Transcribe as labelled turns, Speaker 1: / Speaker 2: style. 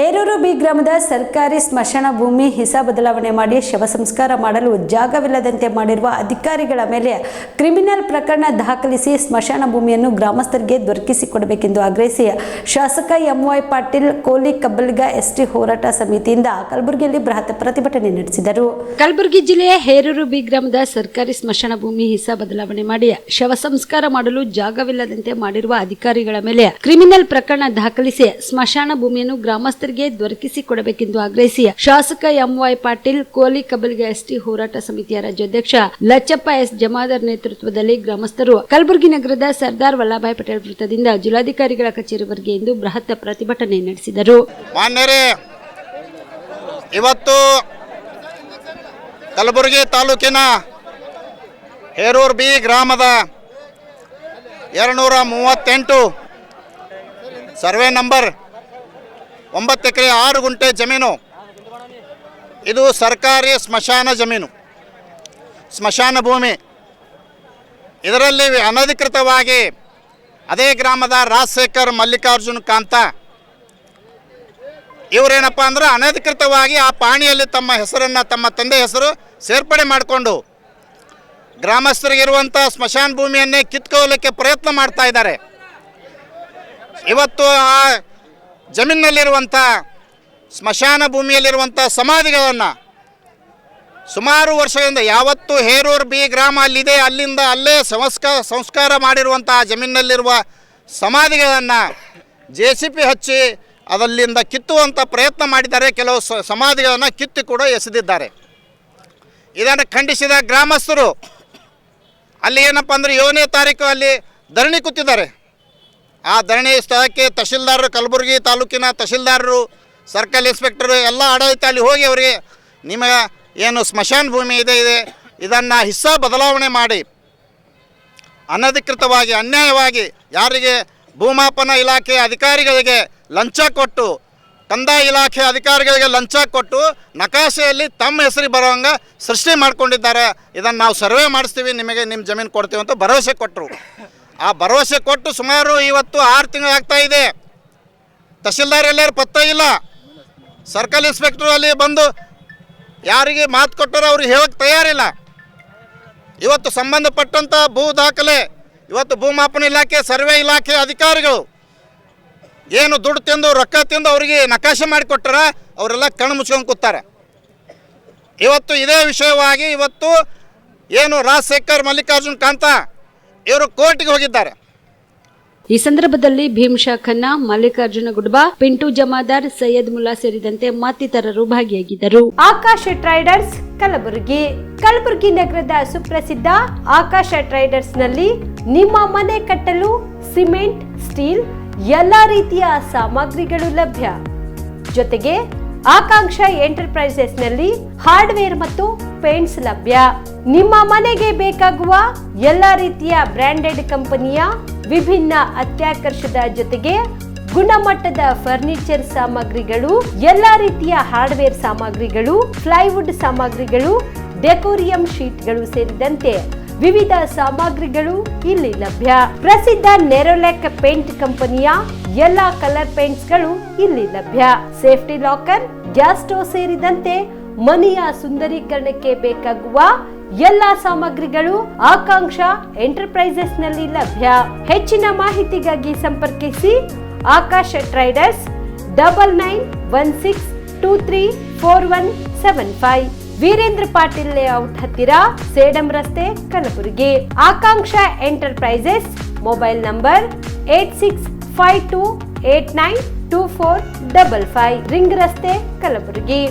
Speaker 1: Heruru B ಗ್ರಾಮದ ಸರ್ಕಾರಿ ಸ್ಮಶಾನ ಭೂಮಿ ಹಿಸ ಬದಲಾವಣೆ ಮಾಡಿ ಶವ ಸಂಸ್ಕಾರ ಮಾಡಲು ಜಾಗವಿಲ್ಲದಂತೆ ಮಾಡಿರುವ ಅಧಿಕಾರಿಗಳ ಮೇಲೆ ಕ್ರಿಮಿನಲ್ ಪ್ರಕರಣ ದಾಖಲಿಸಿ ಸ್ಮಶಾನ ಭೂಮಿಯನ್ನು ಗ್ರಾಮಸ್ಥರಿಗೆ ದೊರಕಿಸಿಕೊಡಬೇಕೆಂದು ಆಗ್ರಹಿಸಿ ಶಾಸಕ ಎಂವೈ ಪಾಟೀಲ್ ಕೋಲಿ ಕಬ್ಬಲ್ಗ ಎಸ್ಟಿ ಹೋರಾಟ ಸಮಿತಿಯಿಂದ ಕಲಬುರಗಿಯಲ್ಲಿ ಬೃಹತ್ ಪ್ರತಿಭಟನೆ ನಡೆಸಿದರು. ಕಲಬುರಗಿ ಜಿಲ್ಲೆಯ ಹೇರೂರು ಬಿ ಗ್ರಾಮದ ಸರ್ಕಾರಿ ಸ್ಮಶಾನ ಭೂಮಿ ಹಿಸ ಬದಲಾವಣೆ ಮಾಡಿ ಶವ ಸಂಸ್ಕಾರ ಮಾಡಲು ಜಾಗವಿಲ್ಲದಂತೆ ಮಾಡಿರುವ ಅಧಿಕಾರಿಗಳ ಮೇಲೆ ಕ್ರಿಮಿನಲ್ ಪ್ರಕರಣ ದಾಖಲಿಸಿ ಸ್ಮಶಾನ ಭೂಮಿಯನ್ನು ಗ್ರಾಮಸ್ಥರಿಗೆ ದೊರಕಿಸಿಕೊಡಬೇಕೆಂದು ಆಗ್ರಹಿಸಿ ಶಾಸಕ ಎಂವೈ ಪಾಟೀಲ್ ಕೋಲಿ ಕಬ್ಬಲ್ಗ ಎಸ್ಟಿ ಹೋರಾಟ ಸಮಿತಿಯ ರಾಜ್ಯಾಧ್ಯಕ್ಷ ಲಚ್ಚಪ್ಪ ಎಸ್ ಜಮಾದಾರ್ ನೇತೃತ್ವದಲ್ಲಿ ಗ್ರಾಮಸ್ಥರು ಕಲಬುರಗಿ ನಗರದ ಸರ್ದಾರ್ ವಲ್ಲಭಾಯ್ ಪಟೇಲ್ ವೃತ್ತದಿಂದ ಜಿಲ್ಲಾಧಿಕಾರಿಗಳ ಕಚೇರಿವರೆಗೆ ಇಂದು ಬೃಹತ್ ಪ್ರತಿಭಟನೆ ನಡೆಸಿದರು.
Speaker 2: ಇವತ್ತು ಕಲಬುರಗಿ ತಾಲೂಕಿನ ಹೇರೂರು ಬಿ ಗ್ರಾಮದ 238 ಸರ್ವೆ ನಂಬರ್ 9 ಎಕರೆ 6 ಗುಂಟೆ ಜಮೀನು. ಇದು ಸರ್ಕಾರಿ ಸ್ಮಶಾನ ಜಮೀನು, ಸ್ಮಶಾನ ಭೂಮಿ. ಇದರಲ್ಲಿ ಅನಧಿಕೃತವಾಗಿ ಅದೇ ಗ್ರಾಮದ ರಾಜಶೇಖರ್ ಮಲ್ಲಿಕಾರ್ಜುನ್ ಕಾಂತ ಇವರೇನಪ್ಪ ಅಂದ್ರೆ ಅನಧಿಕೃತವಾಗಿ ಆ ಪಾಣಿಯಲ್ಲಿ ತಮ್ಮ ಹೆಸರನ್ನು, ತಮ್ಮ ತಂದೆ ಹೆಸರು ಸೇರ್ಪಡೆ ಮಾಡಿಕೊಂಡು ಗ್ರಾಮಸ್ಥರಿಗಿರುವಂಥ ಸ್ಮಶಾನ ಭೂಮಿಯನ್ನೇ ಕಿತ್ಕೊಳ್ಳಲಿಕ್ಕೆ ಪ್ರಯತ್ನ ಮಾಡ್ತಾ ಇದ್ದಾರೆ. ಇವತ್ತು ಆ ಜಮೀನಿನಲ್ಲಿರುವಂಥ ಸ್ಮಶಾನ ಭೂಮಿಯಲ್ಲಿರುವಂಥ ಸಮಾಧಿಗಳನ್ನು ಸುಮಾರು ವರ್ಷದಿಂದ, ಯಾವತ್ತು ಹೇರೂರು ಬಿ ಗ್ರಾಮ ಅಲ್ಲಿದೆ ಅಲ್ಲಿಂದ ಅಲ್ಲೇ ಸಂಸ್ಕಾರ ಮಾಡಿರುವಂಥ ಜಮೀನಿನಲ್ಲಿರುವ ಸಮಾಧಿಗಳನ್ನು JCB ಹಚ್ಚಿ ಅದಲ್ಲಿಂದ ಕಿತ್ತುವಂಥ ಪ್ರಯತ್ನ ಮಾಡಿದ್ದಾರೆ. ಕೆಲವು ಸಮಾಧಿಗಳನ್ನು ಕಿತ್ತು ಕೂಡ ಎಸೆದಿದ್ದಾರೆ. ಇದನ್ನು ಖಂಡಿಸಿದ ಗ್ರಾಮಸ್ಥರು ಅಲ್ಲಿ ಏನಪ್ಪ ಅಂದರೆ 7ನೇ ತಾರೀಕು ಅಲ್ಲಿ ಧರಣಿ ಕೂತಿದ್ದಾರೆ. ಆ ಧರಣಿ ಸ್ಥಳಕ್ಕೆ ತಹಶೀಲ್ದಾರರು, ಕಲಬುರಗಿ ತಾಲೂಕಿನ ತಹಶೀಲ್ದಾರರು, ಸರ್ಕಲ್ ಇನ್ಸ್ಪೆಕ್ಟರು ಎಲ್ಲ ಆಡಳಿತ ಅಲ್ಲಿ ಹೋಗಿ ಅವರಿಗೆ ನಿಮ್ಮ ಏನು ಸ್ಮಶಾನ ಭೂಮಿ ಇದೆ ಇದನ್ನು ಹಿಸ್ಸಾ ಬದಲಾವಣೆ ಮಾಡಿ ಅನಧಿಕೃತವಾಗಿ ಅನ್ಯಾಯವಾಗಿ ಯಾರಿಗೆ ಭೂಮಾಪನ ಇಲಾಖೆ ಅಧಿಕಾರಿಗಳಿಗೆ ಲಂಚ ಕೊಟ್ಟು, ಕಂದಾಯ ಇಲಾಖೆ ಅಧಿಕಾರಿಗಳಿಗೆ ಲಂಚ ಕೊಟ್ಟು ನಕಾಶೆಯಲ್ಲಿ ತಮ್ಮ ಹೆಸರಿಗೆ ಬರೋಂಗೆ ಸೃಷ್ಟಿ ಮಾಡ್ಕೊಂಡಿದ್ದಾರೆ. ಇದನ್ನು ನಾವು ಸರ್ವೆ ಮಾಡಿಸ್ತೀವಿ, ನಿಮಗೆ ನಿಮ್ಮ ಜಮೀನು ಕೊಡ್ತೀವಿ ಅಂತ ಭರವಸೆ ಕೊಟ್ಟರು. ಆ ಭರವಸೆ ಕೊಟ್ಟು ಸುಮಾರು ಇವತ್ತು 6 ತಿಂಗಳು ಆಗ್ತಾ ಇದೆ. ತಹಶೀಲ್ದಾರ್ ಎಲ್ಲರೂ ಪತ್ತ ಇಲ್ಲ. ಸರ್ಕಲ್ ಇನ್ಸ್ಪೆಕ್ಟರ್ ಅಲ್ಲಿ ಬಂದು ಯಾರಿಗೆ ಮಾತು ಕೊಟ್ಟರೋ ಅವ್ರಿಗೆ ಹೇಳಕ್ಕೆ ತಯಾರಿಲ್ಲ. ಇವತ್ತು ಸಂಬಂಧಪಟ್ಟಂಥ ಭೂ ದಾಖಲೆ, ಇವತ್ತು ಭೂಮಾಪನ ಇಲಾಖೆ, ಸರ್ವೆ ಇಲಾಖೆ ಅಧಿಕಾರಿಗಳು ಏನು ದುಡ್ಡು ತಿಂದು ರೊಕ್ಕ ತಿಂದು ಅವರಿಗೆ ನಕಾಶೆ ಮಾಡಿಕೊಟ್ಟಾರ, ಅವರೆಲ್ಲ ಕಣ್ಣು ಮುಚ್ಕೊಂಡು ಕೂತಾರೆ. ಇವತ್ತು ಇದೇ ವಿಷಯವಾಗಿ ಇವತ್ತು ಏನು ರಾಜಶೇಖರ್ ಮಲ್ಲಿಕಾರ್ಜುನ್ ಕಾಂತ ಇವರು ಕೋರ್ಟ್ಗೆ ಹೋಗಿದ್ದಾರೆ.
Speaker 1: ಈ ಸಂದರ್ಭದಲ್ಲಿ ಭೀಮಶಾ ಖನ್ನಾ, ಮಲ್ಲಿಕಾರ್ಜುನ ಗುಡ್ಬಾ, ಪಿಂಟು ಜಮಾದಾರ್, ಸೈಯದ್ ಮುಲ್ಲಾ ಸೇರಿದಂತೆ ಮತ್ತಿತರರು ಭಾಗಿಯಾಗಿದ್ದರು. ಆಕಾಶ ಟ್ರೇಡರ್ಸ್ ಕಲಬುರಗಿ. ಕಲಬುರಗಿ ನಗರದ ಸುಪ್ರಸಿದ್ಧ ಆಕಾಶ ಟ್ರೇಡರ್ಸ್ ನಲ್ಲಿ ನಿಮ್ಮ ಮನೆ ಕಟ್ಟಲು ಸಿಮೆಂಟ್, ಸ್ಟೀಲ್ ಎಲ್ಲಾ ರೀತಿಯ ಸಾಮಗ್ರಿಗಳು ಲಭ್ಯ. ಜೊತೆಗೆ ಆಕಾಂಕ್ಷ ಎಂಟರ್ಪ್ರೈಸಸ್ ನಲ್ಲಿ ಹಾರ್ಡ್ವೇರ್ ಮತ್ತು ಪೇಂಟ್ಸ್ ಲಭ್ಯ. ನಿಮ್ಮ ಮನೆಗೆ ಬೇಕಾಗುವ ಎಲ್ಲಾ ರೀತಿಯ ಬ್ರಾಂಡೆಡ್ ಕಂಪನಿಯ ವಿಭಿನ್ನ ಅತ್ಯಾಕರ್ಷದ ಜೊತೆಗೆ ಗುಣಮಟ್ಟದ ಫರ್ನಿಚರ್ ಸಾಮಗ್ರಿಗಳು, ಎಲ್ಲಾ ರೀತಿಯ ಹಾರ್ಡ್ವೇರ್ ಸಾಮಗ್ರಿಗಳು, ಪ್ಲೈವುಡ್ ಸಾಮಗ್ರಿಗಳು, ಡೆಕೋರಿಯಂ ಶೀಟ್ಗಳು ಸೇರಿದಂತೆ ವಿವಿಧ ಸಾಮಗ್ರಿಗಳು ಇಲ್ಲಿ ಲಭ್ಯ. ಪ್ರಸಿದ್ಧ ನೆರೋಲೆಕ್ ಪೇಂಟ್ ಕಂಪನಿಯ ಎಲ್ಲಾ ಕಲರ್ ಪೇಂಟ್ಸ್ಗಳು ಇಲ್ಲಿ ಲಭ್ಯ. ಸೇಫ್ಟಿ ಲಾಕರ್, ಗ್ಯಾಸ್ ಸ್ಟೋವ್ ಸೇರಿದಂತೆ ಮನೆಯ ಸುಂದರೀಕರಣಕ್ಕೆ ಬೇಕಾಗುವ ಎಲ್ಲಾ ಸಾಮಗ್ರಿಗಳು ಆಕಾಂಕ್ಷ ಎಂಟರ್ಪ್ರೈಸಸ್ ನಲ್ಲಿ ಲಭ್ಯ. ಹೆಚ್ಚಿನ ಮಾಹಿತಿಗಾಗಿ ಸಂಪರ್ಕಿಸಿ ಆಕಾಶ ಟ್ರೇಡರ್ಸ್ 9916234175, ವೀರೇಂದ್ರ ಪಾಟೀಲ್ ಲೇಔಟ್ ಹತ್ತಿರ, ಸೇಡಂ ರಸ್ತೆ, ಕಲಬುರಗಿ. ಆಕಾಂಕ್ಷ ಎಂಟರ್ಪ್ರೈಸಸ್ ಮೊಬೈಲ್ ನಂಬರ್ 8652892455, ರಿಂಗ್ ರಸ್ತೆ, ಕಲಬುರಗಿ.